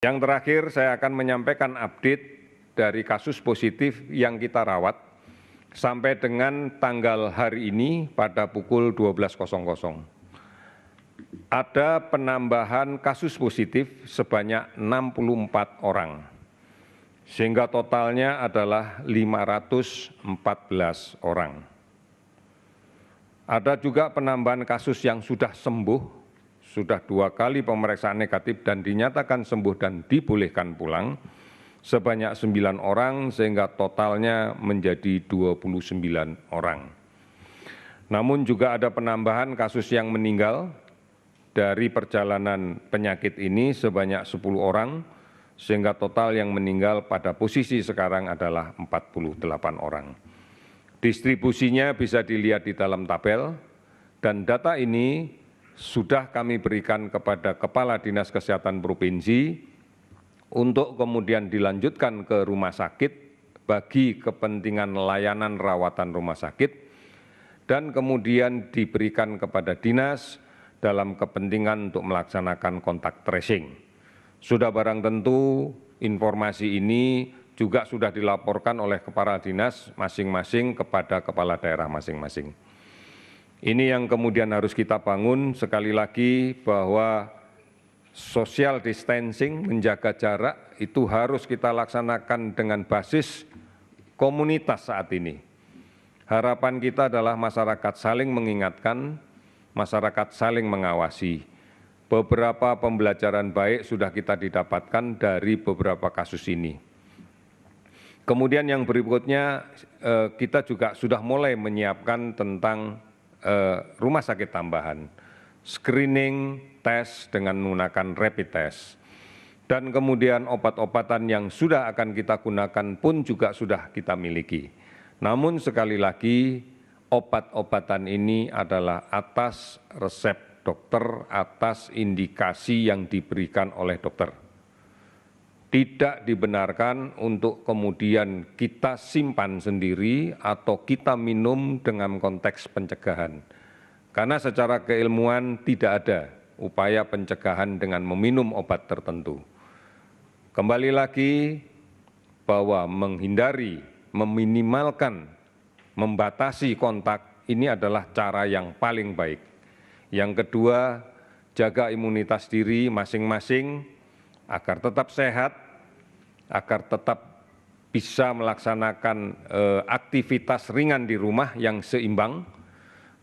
Yang terakhir, saya akan menyampaikan update dari kasus positif yang kita rawat sampai dengan tanggal hari ini pada pukul 12.00. Ada penambahan kasus positif sebanyak 64 orang, sehingga totalnya adalah 514 orang. Ada juga penambahan kasus yang sudah sembuh, sudah 2 kali pemeriksaan negatif dan dinyatakan sembuh dan dibolehkan pulang, sebanyak 9 orang sehingga totalnya menjadi 29 orang. Namun juga ada penambahan kasus yang meninggal dari perjalanan penyakit ini sebanyak 10 orang, sehingga total yang meninggal pada posisi sekarang adalah 48 orang. Distribusinya bisa dilihat di dalam tabel, dan data ini sudah kami berikan kepada Kepala Dinas Kesehatan Provinsi untuk kemudian dilanjutkan ke rumah sakit bagi kepentingan layanan rawatan rumah sakit dan kemudian diberikan kepada dinas dalam kepentingan untuk melaksanakan kontak tracing. Sudah barang tentu informasi ini juga sudah dilaporkan oleh kepala dinas masing-masing kepada kepala daerah masing-masing. Ini yang kemudian harus kita bangun sekali lagi, bahwa social distancing, menjaga jarak itu harus kita laksanakan dengan basis komunitas saat ini. Harapan kita adalah masyarakat saling mengingatkan, masyarakat saling mengawasi. Beberapa pembelajaran baik sudah kita didapatkan dari beberapa kasus ini. Kemudian yang berikutnya, kita juga sudah mulai menyiapkan tentang rumah sakit tambahan, screening, tes dengan menggunakan rapid test, dan kemudian obat-obatan yang sudah akan kita gunakan pun juga sudah kita miliki. Namun sekali lagi, obat-obatan ini adalah atas resep dokter, atas indikasi yang diberikan oleh dokter. Tidak dibenarkan untuk kemudian kita simpan sendiri atau kita minum dengan konteks pencegahan. Karena secara keilmuan tidak ada upaya pencegahan dengan meminum obat tertentu. Kembali lagi bahwa menghindari, meminimalkan, membatasi kontak ini adalah cara yang paling baik. Yang kedua, jaga imunitas diri masing-masing agar tetap sehat, agar tetap bisa melaksanakan aktivitas ringan di rumah yang seimbang,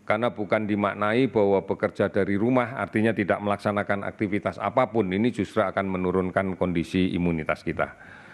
karena bukan dimaknai bahwa bekerja dari rumah artinya tidak melaksanakan aktivitas apapun, ini justru akan menurunkan kondisi imunitas kita.